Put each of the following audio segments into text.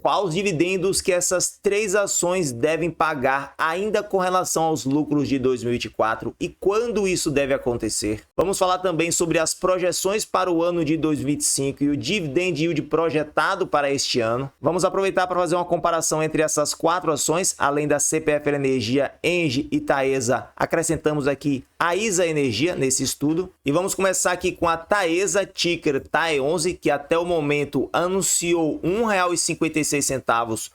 Quais os dividendos que essas três ações devem pagar ainda com relação aos lucros de 2024 e quando isso deve acontecer? Vamos falar também sobre as projeções para o ano de 2025 e o dividend yield projetado para este ano. Vamos aproveitar para fazer uma comparação entre essas quatro ações, além da CPFL Energia, ENGIE e Taesa. Acrescentamos aqui a ISA Energia nesse estudo. E vamos começar aqui com a Taesa, ticker TAE11, que até o momento anunciou R$ 1,56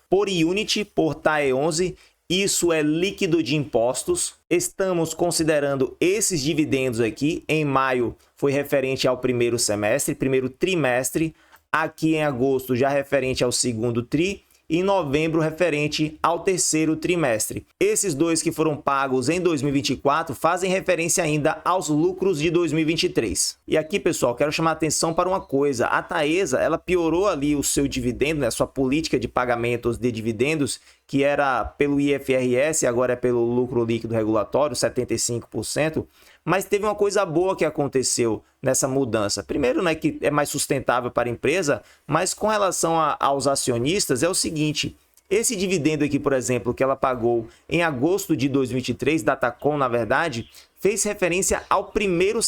por unit por TAE11. Isso é líquido de impostos. Estamos considerando esses dividendos aqui. Em maio foi referente ao primeiro semestre, primeiro trimestre. Aqui em agosto já referente ao segundo tri. E em novembro referente ao terceiro trimestre. Esses dois que foram pagos em 2024 fazem referência ainda aos lucros de 2023. E aqui, pessoal, quero chamar a atenção para uma coisa. A Taesa, ela piorou ali o seu dividendo, né, sua política de pagamentos de dividendos, que era pelo IFRS, agora é pelo lucro líquido regulatório, 75%. Mas teve uma coisa boa que aconteceu nessa mudança. Primeiro, né, que é mais sustentável para a empresa, mas com relação aos acionistas é o seguinte: esse dividendo aqui, por exemplo, que ela pagou em agosto de 2023, Datacom, na verdade, fez referência ao primeiro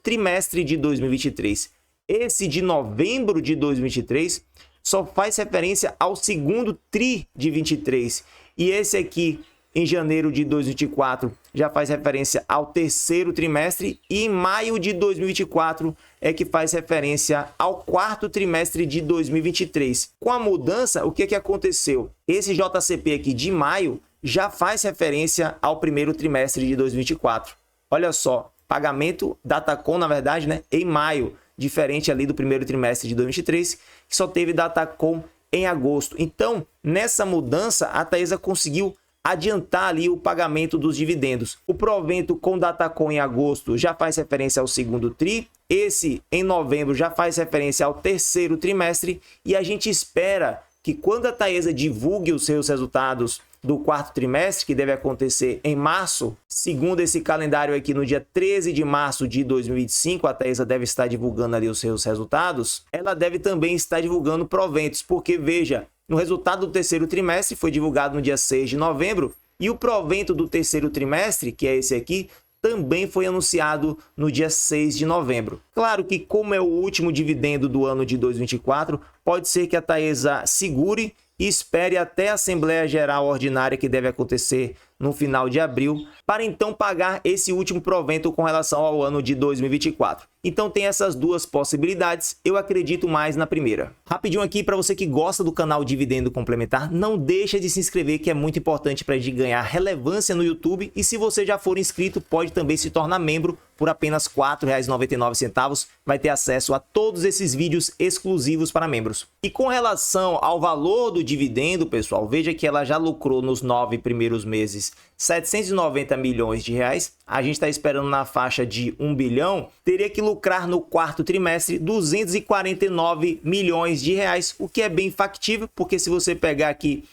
trimestre de 2023. Esse de novembro de 2023 só faz referência ao segundo tri de 23. E esse aqui, em janeiro de 2024, já faz referência ao terceiro trimestre, e em maio de 2024 é que faz referência ao quarto trimestre de 2023. Com a mudança, o que aconteceu? Esse JCP aqui de maio já faz referência ao primeiro trimestre de 2024. Olha só, pagamento Datacom, na verdade, né, em maio, diferente ali do primeiro trimestre de 2023, que só teve Datacom em agosto. Então, nessa mudança, a Taesa conseguiu adiantar ali o pagamento dos dividendos. O provento com Datacom em agosto já faz referência ao segundo tri, esse em novembro já faz referência ao terceiro trimestre, e a gente espera que quando a Taesa divulgue os seus resultados do quarto trimestre, que deve acontecer em março, segundo esse calendário aqui, no dia 13 de março de 2025, a Taesa deve estar divulgando ali os seus resultados. Ela deve também estar divulgando proventos, porque veja, no resultado do terceiro trimestre foi divulgado no dia 6 de novembro, e o provento do terceiro trimestre, que é esse aqui, também foi anunciado no dia 6 de novembro. Claro que, como é o último dividendo do ano de 2024, pode ser que a Taesa segure e espere até a Assembleia Geral Ordinária, que deve acontecer no final de abril, para então pagar esse último provento com relação ao ano de 2024. Então tem essas duas possibilidades, eu acredito mais na primeira. Rapidinho aqui, para você que gosta do canal Dividendo Complementar, não deixa de se inscrever, que é muito importante para a gente ganhar relevância no YouTube, e se você já for inscrito, pode também se tornar membro por apenas R$ 4,99, vai ter acesso a todos esses vídeos exclusivos para membros. E com relação ao valor do dividendo, pessoal, veja que ela já lucrou nos 9 primeiros meses 790 milhões de reais. A gente está esperando na faixa de 1 bilhão, teria que lucrar no quarto trimestre 249 milhões de reais, o que é bem factível, porque se você pegar aqui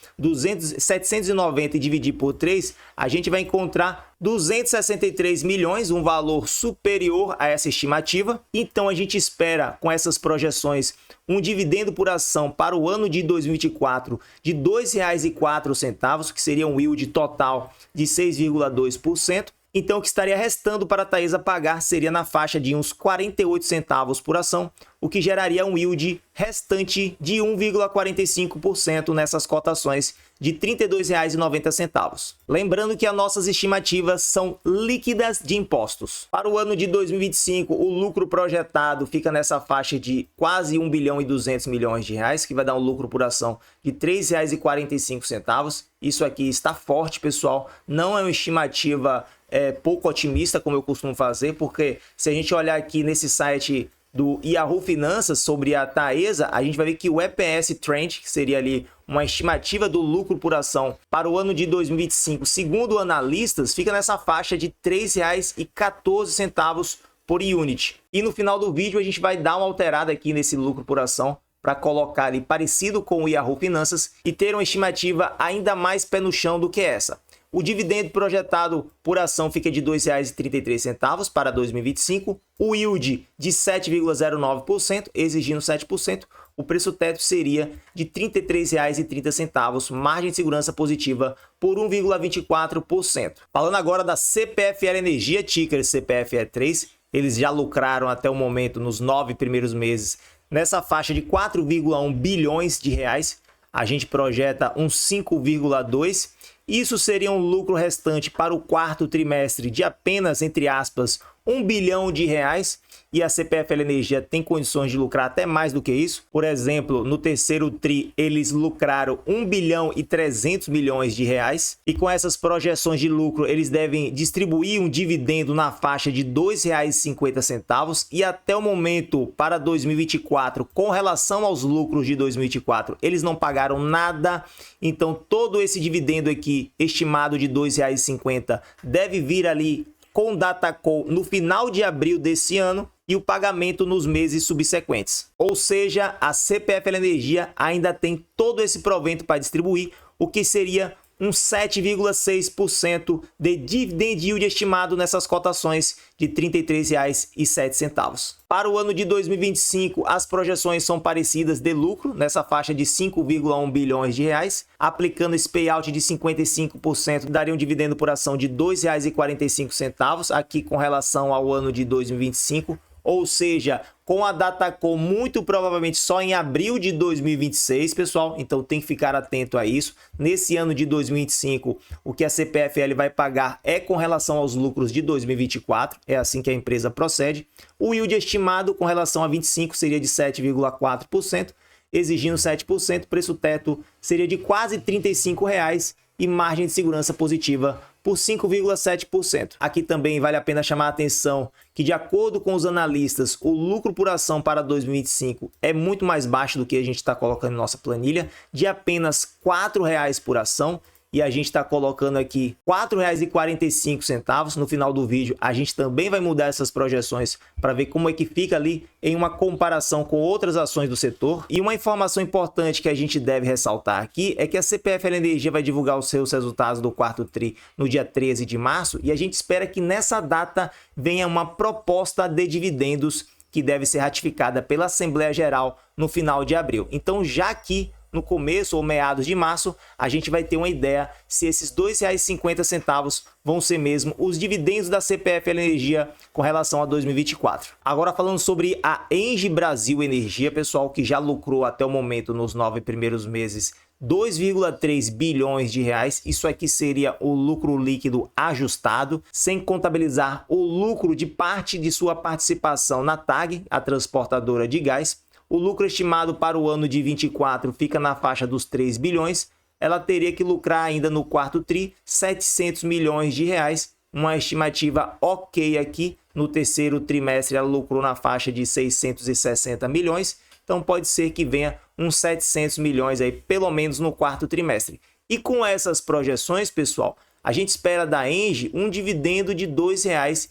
790 e dividir por 3, a gente vai encontrar 263 milhões, um valor superior a essa estimativa. Então a gente espera, com essas projeções, um dividendo por ação para o ano de 2024 de R$ 2,04, que seria um yield total de 6,2%. Então, o que estaria restando para a Taesa pagar seria na faixa de uns 48 centavos por ação, o que geraria um yield restante de 1,45% nessas cotações de R$ 32,90. Lembrando que as nossas estimativas são líquidas de impostos. Para o ano de 2025, o lucro projetado fica nessa faixa de quase 1 bilhão e 200 milhões de reais, que vai dar um lucro por ação de R$ 3,45. Isso aqui está forte, pessoal. Não é uma estimativa pouco otimista, como eu costumo fazer, porque se a gente olhar aqui nesse site do Yahoo Finanças sobre a Taesa, a gente vai ver que o EPS Trend, que seria ali uma estimativa do lucro por ação para o ano de 2025, segundo analistas, fica nessa faixa de R$ 3,14 por unit. E no final do vídeo a gente vai dar uma alterada aqui nesse lucro por ação para colocar ali parecido com o Yahoo Finanças e ter uma estimativa ainda mais pé no chão do que essa. O dividendo projetado por ação fica de R$ 2,33 para 2025, o yield de 7,09%, exigindo 7%, o preço teto seria de R$ 33,30, margem de segurança positiva por 1,24%. Falando agora da CPFL Energia, ticker CPFE3, eles já lucraram até o momento, nos 9 primeiros meses, nessa faixa de 4,1 bilhões de reais. A gente projeta uns 5,2. Isso seria um lucro restante para o quarto trimestre de apenas, entre aspas, 1 bilhão de reais. E a CPFL Energia tem condições de lucrar até mais do que isso. Por exemplo, no terceiro tri, eles lucraram 1 bilhão e 300 milhões de reais. E com essas projeções de lucro, eles devem distribuir um dividendo na faixa de R$ 2,50. E até o momento, para 2024, com relação aos lucros de 2024, eles não pagaram nada. Então, todo esse dividendo aqui, estimado de R$ 2,50, deve vir ali com data call no final de abril desse ano e o pagamento nos meses subsequentes. Ou seja, a CPFL Energia ainda tem todo esse provento para distribuir, o que seria um 7,6% de dividend yield estimado nessas cotações de R$ 33,07. Para o ano de 2025, as projeções são parecidas de lucro, nessa faixa de 5,1 bilhões de reais. Aplicando esse payout de 55%, daria um dividendo por ação de R$ 2,45, aqui com relação ao ano de 2025. Ou seja, com a data call muito provavelmente só em abril de 2026, pessoal. Então tem que ficar atento a isso. Nesse ano de 2025, o que a CPFL vai pagar é com relação aos lucros de 2024. É assim que a empresa procede. O yield estimado com relação a 25 seria de 7,4%. Exigindo 7%, preço teto seria de quase R$ 35 e margem de segurança positiva por 5,7%. Aqui também vale a pena chamar a atenção que, de acordo com os analistas, o lucro por ação para 2025 é muito mais baixo do que a gente está colocando em nossa planilha, de apenas R$ 4,00 por ação. E a gente está colocando aqui R$ 4,45 no final do vídeo. A gente também vai mudar essas projeções para ver como é que fica ali em uma comparação com outras ações do setor. E uma informação importante que a gente deve ressaltar aqui é que a CPFL Energia vai divulgar os seus resultados do quarto tri no dia 13 de março. E a gente espera que nessa data venha uma proposta de dividendos que deve ser ratificada pela Assembleia Geral no final de abril. Então, já aqui no começo ou meados de março, a gente vai ter uma ideia se esses R$ 2,50 vão ser mesmo os dividendos da CPFL Energia com relação a 2024. Agora falando sobre a Engie Brasil Energia, pessoal, que já lucrou até o momento nos 9 primeiros meses 2,3 bilhões de reais. Isso aqui seria o lucro líquido ajustado, sem contabilizar o lucro de parte de sua participação na TAG, a transportadora de gás. O lucro estimado para o ano de 24 fica na faixa dos 3 bilhões. Ela teria que lucrar ainda no quarto tri 700 milhões de reais, uma estimativa ok aqui. No terceiro trimestre ela lucrou na faixa de 660 milhões, então pode ser que venha uns 700 milhões aí, pelo menos no quarto trimestre. E com essas projeções, pessoal, a gente espera da Engie um dividendo de R$ 2,03,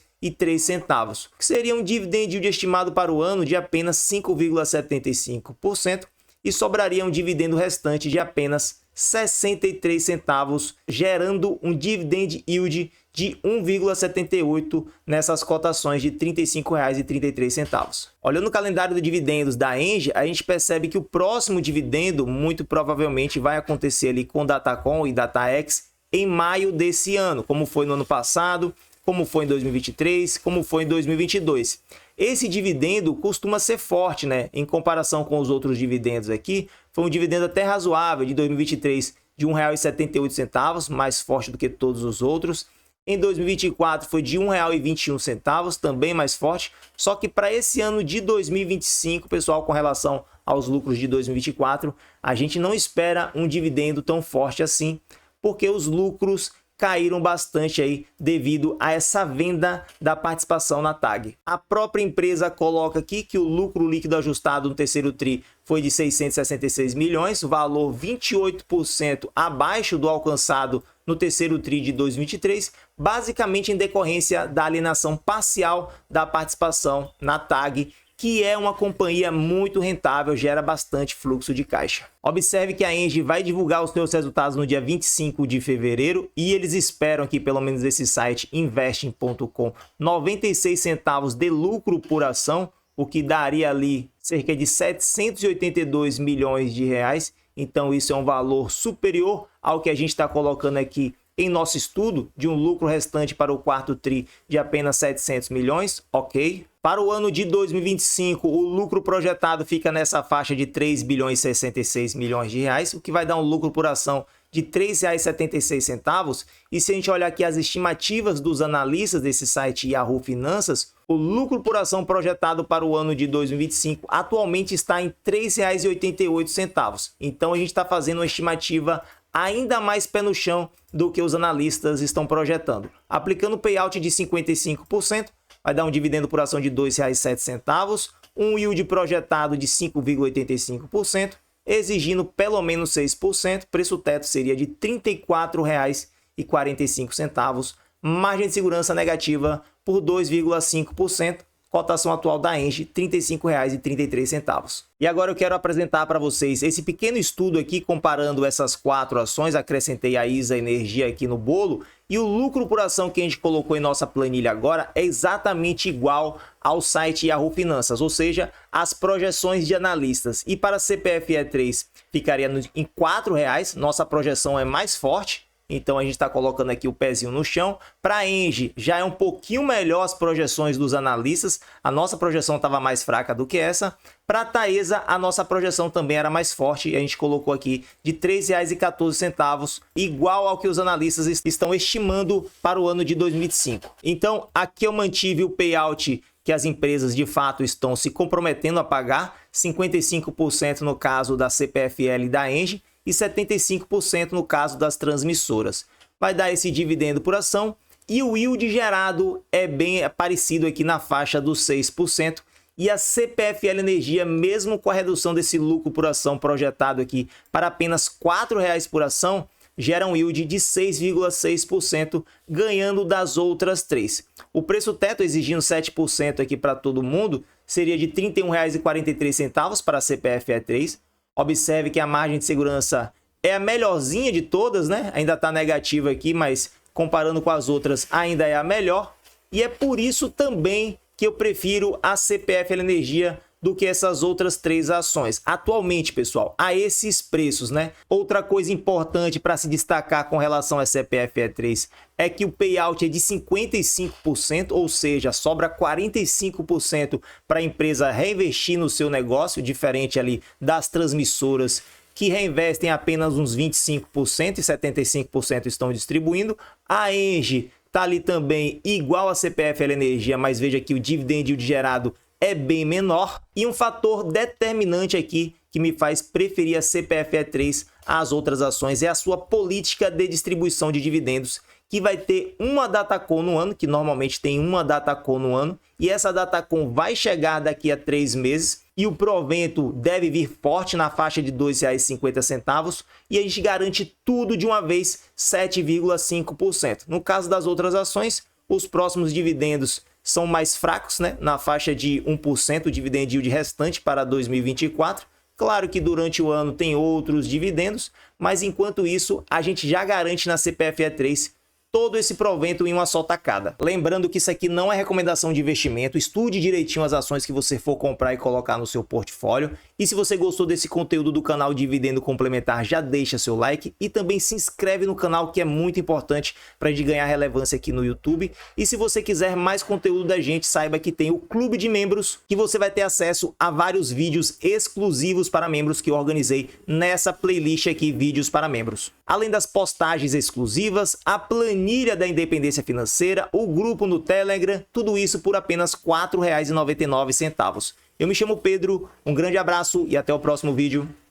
que seria um dividend yield estimado para o ano de apenas 5,75% e sobraria um dividendo restante de apenas 63 centavos, gerando um dividend yield de 1,78 nessas cotações de R$ 35,33. Olhando o calendário de dividendos da Engie, a gente percebe que o próximo dividendo muito provavelmente vai acontecer ali com Datacom e DataX em maio desse ano, como foi no ano passado, como foi em 2023, como foi em 2022. Esse dividendo costuma ser forte, né? Em comparação com os outros dividendos aqui, foi um dividendo até razoável de 2023 de R$ 1,78, mais forte do que todos os outros. Em 2024 foi de R$ 1,21, também mais forte. Só que para esse ano de 2025, pessoal, com relação aos lucros de 2024, a gente não espera um dividendo tão forte assim, porque os lucros caíram bastante aí devido a essa venda da participação na TAG. A própria empresa coloca aqui que o lucro líquido ajustado no terceiro tri foi de 666 milhões, valor 28% abaixo do alcançado no terceiro tri de 2023, basicamente em decorrência da alienação parcial da participação na TAG, que é uma companhia muito rentável, gera bastante fluxo de caixa. Observe que a Engie vai divulgar os seus resultados no dia 25 de fevereiro e eles esperam que, pelo menos esse site investing.com, 96 centavos de lucro por ação, o que daria ali cerca de 782 milhões de reais. Então isso é um valor superior ao que a gente está colocando aqui em nosso estudo, de um lucro restante para o quarto tri de apenas 700 milhões, ok? Para o ano de 2025, o lucro projetado fica nessa faixa de 3 bilhões e 66 milhões de reais, o que vai dar um lucro por ação de R$ 3,76. E se a gente olhar aqui as estimativas dos analistas desse site Yahoo Finanças, o lucro por ação projetado para o ano de 2025 atualmente está em R$ 3,88. Então a gente está fazendo uma estimativa ainda mais pé no chão do que os analistas estão projetando. Aplicando o payout de 55%, vai dar um dividendo por ação de R$ 2,07, um yield projetado de 5,85%, exigindo pelo menos 6%, preço teto seria de R$ 34,45, margem de segurança negativa por 2,5%, cotação atual da Engie, R$ 35,33. E agora eu quero apresentar para vocês esse pequeno estudo aqui comparando essas 4 ações, acrescentei a ISA Energia aqui no bolo, e o lucro por ação que a gente colocou em nossa planilha agora é exatamente igual ao site Yahoo Finanças, ou seja, as projeções de analistas. E para a CPFE3 ficaria em R$ 4,00, nossa projeção é mais forte, então a gente está colocando aqui o pezinho no chão. Para a Engie já é um pouquinho melhor as projeções dos analistas, a nossa projeção estava mais fraca do que essa. Para a Taesa, a nossa projeção também era mais forte e a gente colocou aqui de R$ 3,14, igual ao que os analistas estão estimando para o ano de 2025. Então aqui eu mantive o payout que as empresas de fato estão se comprometendo a pagar, 55% no caso da CPFL e da Engie, e 75% no caso das transmissoras. Vai dar esse dividendo por ação e o yield gerado é bem parecido aqui na faixa dos 6%. E a CPFL Energia, mesmo com a redução desse lucro por ação projetado aqui para apenas R$ 4,00 por ação, gera um yield de 6,6%, ganhando das outras 3. O preço teto exigindo 7% aqui para todo mundo seria de R$ 31,43 para a CPFE3. Observe que a margem de segurança é a melhorzinha de todas, né? Ainda está negativa aqui, mas comparando com as outras ainda é a melhor. E é por isso também que eu prefiro a CPFL Energia do que essas outras 3 ações. Atualmente, pessoal, a esses preços, né? Outra coisa importante para se destacar com relação à CPFE3 é que o payout é de 55%, ou seja, sobra 45% para a empresa reinvestir no seu negócio, diferente ali das transmissoras que reinvestem apenas uns 25% e 75% estão distribuindo. A Engie está ali também igual a CPFL Energia, mas veja que o dividend yield gerado é bem menor. E um fator determinante aqui que me faz preferir a CPFE3 às outras ações é a sua política de distribuição de dividendos, que vai ter uma datacom no ano, que normalmente tem uma datacom no ano, e essa datacom vai chegar daqui a 3 meses, e o provento deve vir forte na faixa de R$ 2,50, e a gente garante tudo de uma vez, 7,5%. No caso das outras ações, os próximos dividendos são mais fracos, né? Na faixa de 1% o dividend yield restante para 2024. Claro que durante o ano tem outros dividendos, mas enquanto isso a gente já garante na CPFE3 todo esse provento em uma só tacada. Lembrando que isso aqui não é recomendação de investimento, estude direitinho as ações que você for comprar e colocar no seu portfólio. E se você gostou desse conteúdo do canal Dividendo Complementar, já deixa seu like e também se inscreve no canal, que é muito importante para a gente ganhar relevância aqui no YouTube. E se você quiser mais conteúdo da gente, saiba que tem o Clube de Membros, que você vai ter acesso a vários vídeos exclusivos para membros que eu organizei nessa playlist aqui, Vídeos para Membros. Além das postagens exclusivas, a planilha da independência financeira, o grupo no Telegram, tudo isso por apenas R$ 4,99. Eu me chamo Pedro, um grande abraço e até o próximo vídeo.